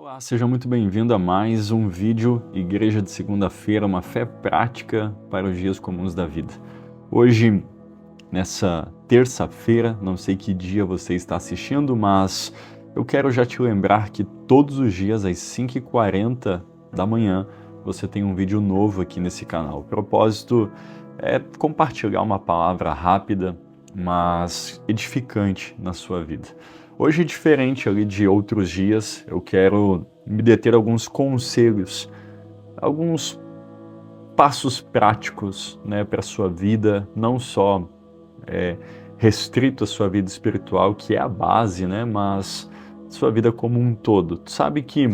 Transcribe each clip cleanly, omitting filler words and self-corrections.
Olá, seja muito bem-vindo a mais um vídeo Igreja de Segunda-feira, uma fé prática para os dias comuns da vida. Hoje, nessa terça-feira, não sei que dia você está assistindo, mas eu quero já te lembrar que todos os dias às 5h40 da manhã você tem um vídeo novo aqui nesse canal. O propósito é compartilhar uma palavra rápida, mas edificante na sua vida. Hoje, diferente ali de outros dias, eu quero me deter a alguns conselhos, alguns passos práticos, para a sua vida, não só restrito à sua vida espiritual, que é a base, mas sua vida como um todo. Tu sabe que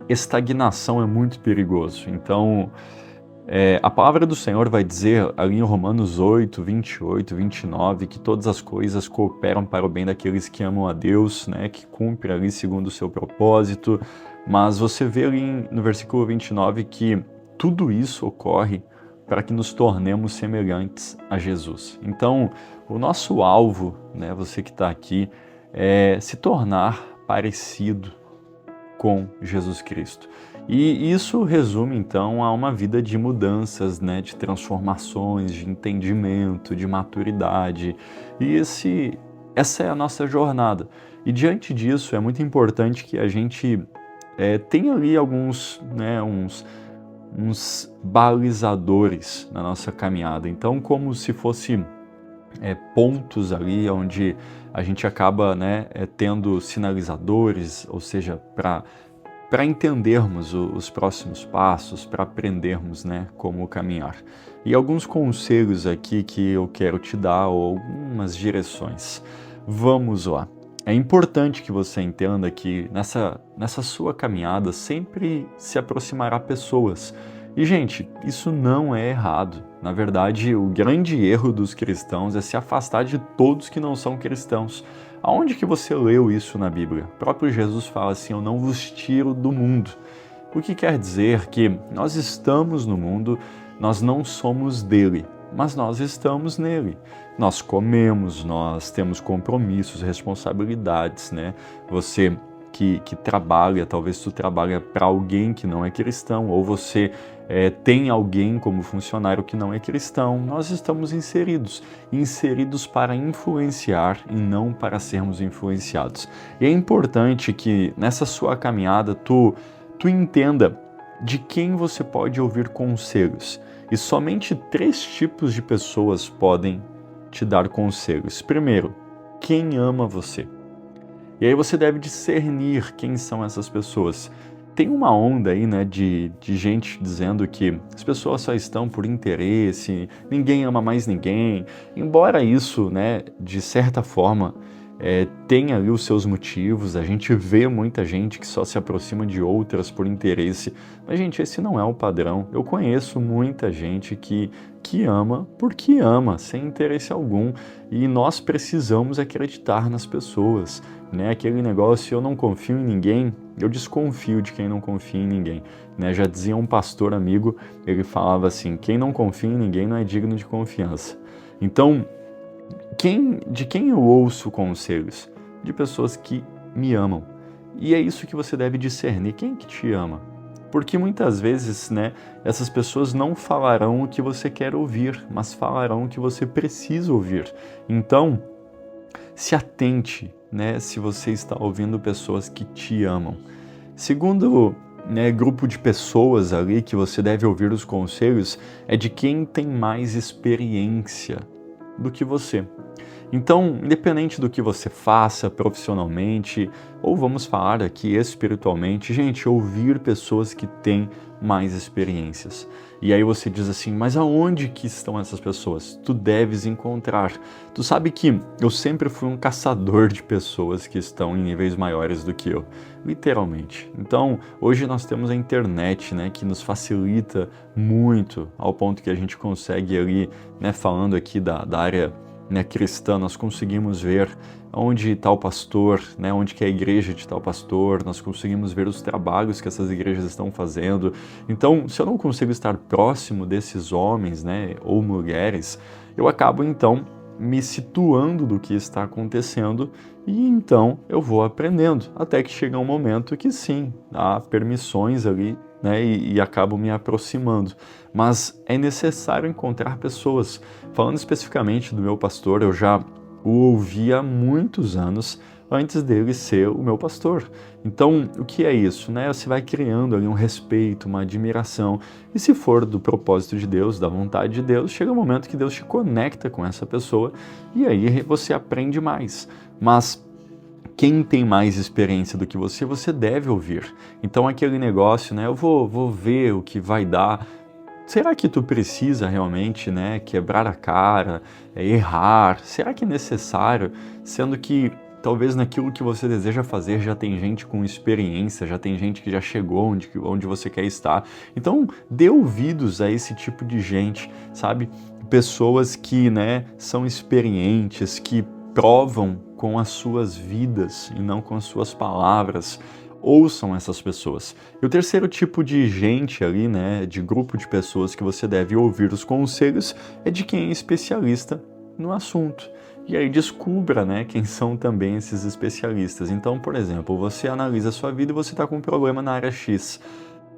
estagnação é muito perigoso, então a palavra do Senhor vai dizer ali em Romanos 8, 28, 29, que todas as coisas cooperam para o bem daqueles que amam a Deus, que cumprem ali segundo o seu propósito, mas você vê ali no versículo 29 que tudo isso ocorre para que nos tornemos semelhantes a Jesus. Então, o nosso alvo, você que está aqui, é se tornar parecido com Jesus Cristo. E isso resume, então, a uma vida de mudanças, de transformações, de entendimento, de maturidade. E essa é a nossa jornada. E diante disso, é muito importante que a gente tenha ali alguns, uns balizadores na nossa caminhada. Então, como se fosse pontos ali onde a gente acaba tendo sinalizadores, ou seja, para entendermos os próximos passos, para aprendermos como caminhar. E alguns conselhos aqui que eu quero te dar, ou algumas direções. Vamos lá. É importante que você entenda que nessa sua caminhada sempre se aproximará pessoas. E, gente, isso não é errado. Na verdade, o grande erro dos cristãos é se afastar de todos que não são cristãos. Aonde que você leu isso na Bíblia? O próprio Jesus fala assim, eu não vos tiro do mundo. O que quer dizer que nós estamos no mundo, nós não somos dele, mas nós estamos nele. Nós comemos, nós temos compromissos, responsabilidades, Você que trabalha, talvez tu trabalha para alguém que não é cristão, ou você tem alguém como funcionário que não é cristão. Nós estamos inseridos para influenciar e não para sermos influenciados. E é importante que nessa sua caminhada tu entenda de quem você pode ouvir conselhos. E somente 3 tipos de pessoas podem te dar conselhos. Primeiro, quem ama você. E aí você deve discernir quem são essas pessoas. Tem uma onda aí, de gente dizendo que as pessoas só estão por interesse, ninguém ama mais ninguém. Embora isso, de certa forma, tenha ali os seus motivos, a gente vê muita gente que só se aproxima de outras por interesse. Mas, gente, esse não é o padrão. Eu conheço muita gente que ama porque ama, sem interesse algum. E nós precisamos acreditar nas pessoas. Aquele negócio, eu não confio em ninguém, eu desconfio de quem não confia em ninguém. Já dizia um pastor amigo, ele falava assim, quem não confia em ninguém não é digno de confiança. Então, de quem eu ouço conselhos? De pessoas que me amam. E é isso que você deve discernir, quem que te ama? Porque muitas vezes, essas pessoas não falarão o que você quer ouvir, mas falarão o que você precisa ouvir. Então, se atente, se você está ouvindo pessoas que te amam. Segundo, grupo de pessoas ali que você deve ouvir os conselhos é de quem tem mais experiência do que você. Então, independente do que você faça profissionalmente, ou vamos falar aqui espiritualmente, gente, ouvir pessoas que têm mais experiências. E aí você diz assim, mas aonde que estão essas pessoas? Tu deves encontrar. Tu sabe que eu sempre fui um caçador de pessoas que estão em níveis maiores do que eu, literalmente. Então, hoje nós temos a internet, que nos facilita muito, ao ponto que a gente consegue ali, falando aqui da área cristã, nós conseguimos ver onde tal pastor, onde que é a igreja de tal pastor, nós conseguimos ver os trabalhos que essas igrejas estão fazendo. Então, se eu não consigo estar próximo desses homens, ou mulheres, eu acabo então me situando do que está acontecendo e então eu vou aprendendo, até que chega um momento que sim, há permissões ali, né, e acabo me aproximando. Mas é necessário encontrar pessoas. Falando especificamente do meu pastor, eu já o ouvi há muitos anos antes dele ser o meu pastor. Então, o que é isso, né? Você vai criando ali um respeito, uma admiração, e se for do propósito de Deus, da vontade de Deus, chega um momento que Deus te conecta com essa pessoa e aí você aprende mais. Mas quem tem mais experiência do que você deve ouvir. Então aquele negócio, né? Eu vou ver o que vai dar. Será que tu precisa realmente, né, quebrar a cara, errar? Será que é necessário? Sendo que talvez naquilo que você deseja fazer já tem gente com experiência, já tem gente que já chegou onde você quer estar. Então, dê ouvidos a esse tipo de gente, sabe? Pessoas que, né, são experientes, que provam com as suas vidas e não com as suas palavras. Ouçam essas pessoas. E o terceiro tipo de gente ali, né, de grupo de pessoas que você deve ouvir os conselhos é de quem é especialista no assunto. E aí descubra, né, quem são também esses especialistas. Então, por exemplo, você analisa a sua vida e você está com um problema na área X.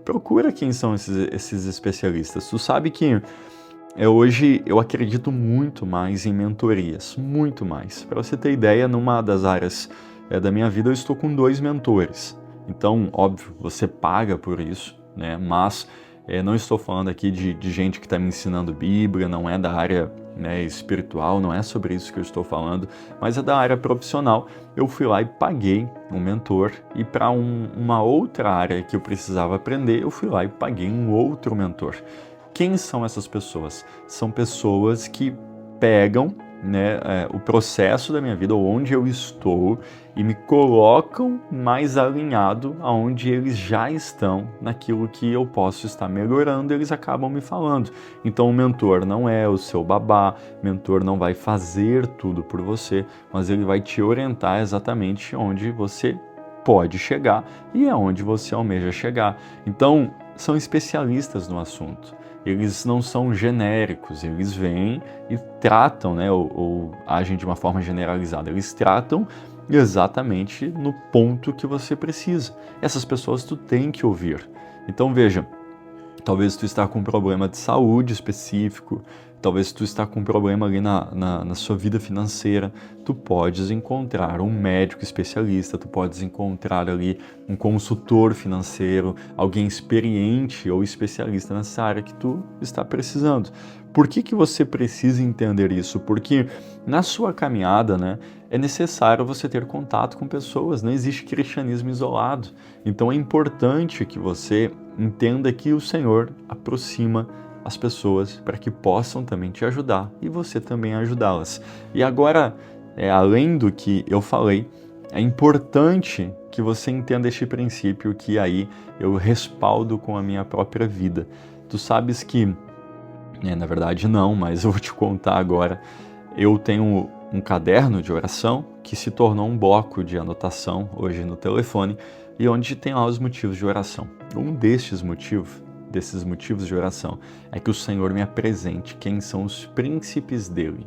Procura quem são esses especialistas. Tu sabe que hoje eu acredito muito mais em mentorias, muito mais. Para você ter ideia, numa das áreas da minha vida eu estou com 2 mentores. Então, óbvio, você paga por isso, né? Mas não estou falando aqui de gente que está me ensinando Bíblia, não é da área, né, espiritual, não é sobre isso que eu estou falando, mas é da área profissional. Eu fui lá e paguei um mentor, e para uma outra área que eu precisava aprender, eu fui lá e paguei um outro mentor. Quem são essas pessoas? São pessoas que pegam, né, o processo da minha vida, onde eu estou, e me colocam mais alinhado aonde eles já estão, naquilo que eu posso estar melhorando, eles acabam me falando. Então o mentor não é o seu babá, o mentor não vai fazer tudo por você, mas ele vai te orientar exatamente onde você pode chegar e aonde você almeja chegar. Então, são especialistas no assunto. Eles não são genéricos, eles vêm e tratam, né, ou agem de uma forma generalizada. Eles tratam exatamente no ponto que você precisa. Essas pessoas tu tem que ouvir. Então veja, talvez tu está com um problema de saúde específico, talvez tu está com um problema ali na sua vida financeira, tu podes encontrar um médico especialista, tu podes encontrar ali um consultor financeiro, alguém experiente ou especialista nessa área que tu está precisando. Por que você precisa entender isso? Porque na sua caminhada, né, é necessário você ter contato com pessoas, não existe cristianismo isolado. Então é importante que você entenda que o Senhor aproxima as pessoas para que possam também te ajudar e você também ajudá-las. E agora, além do que eu falei, é importante que você entenda este princípio que aí eu respaldo com a minha própria vida. Tu sabes que, na verdade não, mas eu vou te contar agora, eu tenho um caderno de oração que se tornou um bloco de anotação hoje no telefone e onde tem lá os motivos de oração. Um desses motivos de oração é que o Senhor me apresente quem são os príncipes dele.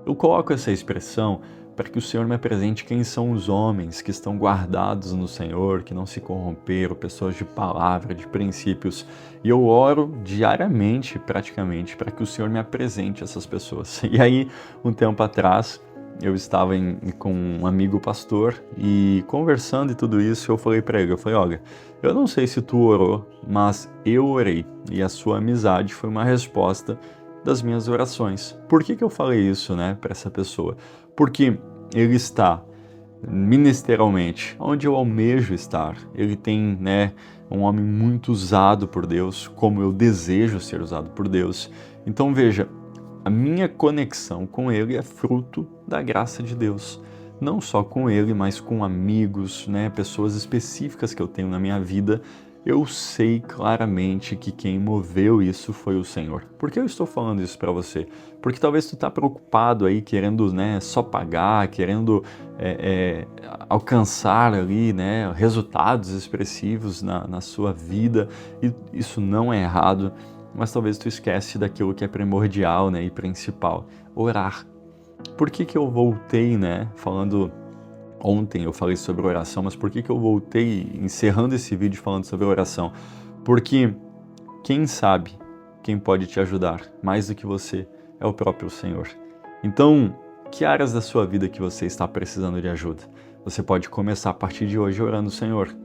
Eu coloco essa expressão para que o Senhor me apresente quem são os homens que estão guardados no Senhor, que não se corromperam, pessoas de palavra, de princípios. E eu oro diariamente, praticamente, para que o Senhor me apresente essas pessoas. E aí, um tempo atrás, eu estava com um amigo pastor e conversando e tudo isso, eu falei para ele, olha, eu não sei se tu orou, mas eu orei e a sua amizade foi uma resposta das minhas orações. Por que eu falei isso, né, para essa pessoa? Porque ele está ministerialmente onde eu almejo estar. Ele tem, né, um homem muito usado por Deus, como eu desejo ser usado por Deus. Então veja, a minha conexão com ele é fruto da graça de Deus. Não só com ele, mas com amigos, né, pessoas específicas que eu tenho na minha vida. Eu sei claramente que quem moveu isso foi o Senhor. Por que eu estou falando isso para você? Porque talvez tu está preocupado aí, querendo, né, só pagar, querendo alcançar ali, né, resultados expressivos na sua vida. E isso não é errado, mas talvez tu esquece daquilo que é primordial, né, e principal: orar. por que que eu voltei, né, falando... Ontem eu falei sobre oração, mas por que que eu voltei encerrando esse vídeo falando sobre oração? Porque quem sabe, quem pode te ajudar mais do que você é o próprio Senhor. Então, que áreas da sua vida que você está precisando de ajuda? Você pode começar a partir de hoje orando: Senhor,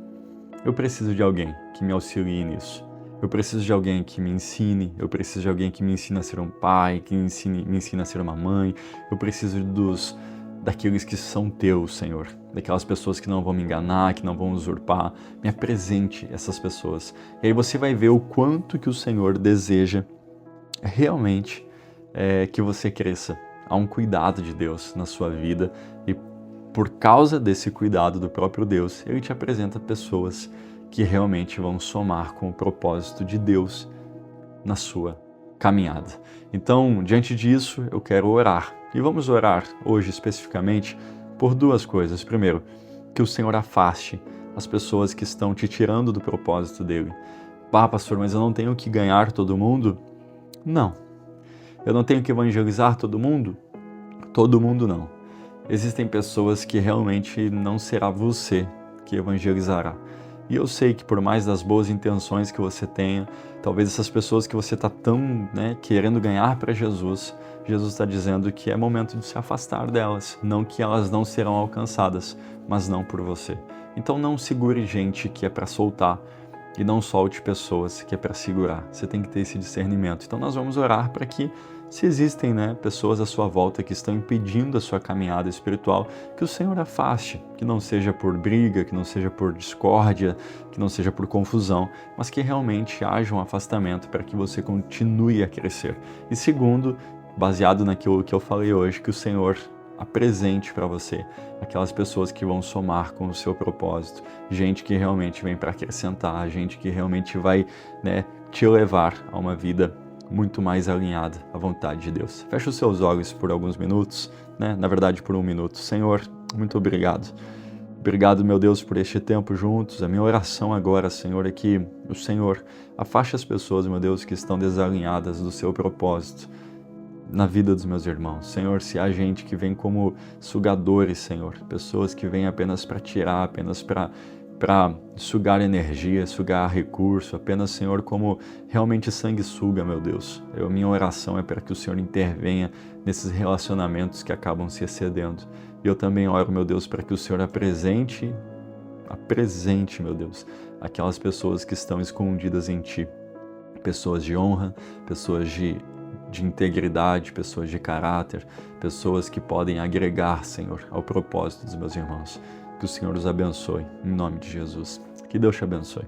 eu preciso de alguém que me auxilie nisso. Eu preciso de alguém que me ensine, eu preciso de alguém que me ensine a ser um pai, que me ensine a ser uma mãe. Eu preciso daqueles que são teus, Senhor, daquelas pessoas que não vão me enganar, que não vão usurpar. Me apresente essas pessoas. E aí você vai ver o quanto que o Senhor deseja realmente que você cresça. Há um cuidado de Deus na sua vida e por causa desse cuidado do próprio Deus, Ele te apresenta pessoas que realmente vão somar com o propósito de Deus na sua caminhada. Então, diante disso, eu quero orar. E vamos orar hoje especificamente por duas coisas. Primeiro, que o Senhor afaste as pessoas que estão te tirando do propósito dele. Pastor, mas eu não tenho que ganhar todo mundo? Não. Eu não tenho que evangelizar todo mundo? Todo mundo não. Existem pessoas que realmente não será você que evangelizará. E eu sei que por mais das boas intenções que você tenha, talvez essas pessoas que você está tão querendo ganhar para Jesus, Jesus está dizendo que é momento de se afastar delas. Não que elas não serão alcançadas, mas não por você. Então não segure gente que é para soltar e não solte pessoas que é para segurar. Você tem que ter esse discernimento. Então nós vamos orar para que, se existem pessoas à sua volta que estão impedindo a sua caminhada espiritual, que o Senhor afaste, que não seja por briga, que não seja por discórdia, que não seja por confusão, mas que realmente haja um afastamento para que você continue a crescer. E segundo, baseado naquilo que eu falei hoje, que o Senhor apresente para você aquelas pessoas que vão somar com o seu propósito, gente que realmente vem para acrescentar, gente que realmente vai te levar a uma vida muito mais alinhada à vontade de Deus. Feche os seus olhos por alguns minutos, na verdade por um minuto. Senhor, muito obrigado. Obrigado, meu Deus, por este tempo juntos. A minha oração agora, Senhor, é que o Senhor afaste as pessoas, meu Deus, que estão desalinhadas do seu propósito na vida dos meus irmãos. Senhor, se há gente que vem como sugadores, Senhor, pessoas que vêm apenas para tirar, apenas para sugar energia, sugar recurso, apenas, Senhor, como realmente sanguessuga, meu Deus. Minha oração é para que o Senhor intervenha nesses relacionamentos que acabam se excedendo. E eu também oro, meu Deus, para que o Senhor apresente, meu Deus, aquelas pessoas que estão escondidas em Ti. Pessoas de honra, pessoas de integridade, pessoas de caráter, pessoas que podem agregar, Senhor, ao propósito dos meus irmãos. Que o Senhor os abençoe, em nome de Jesus. Que Deus te abençoe.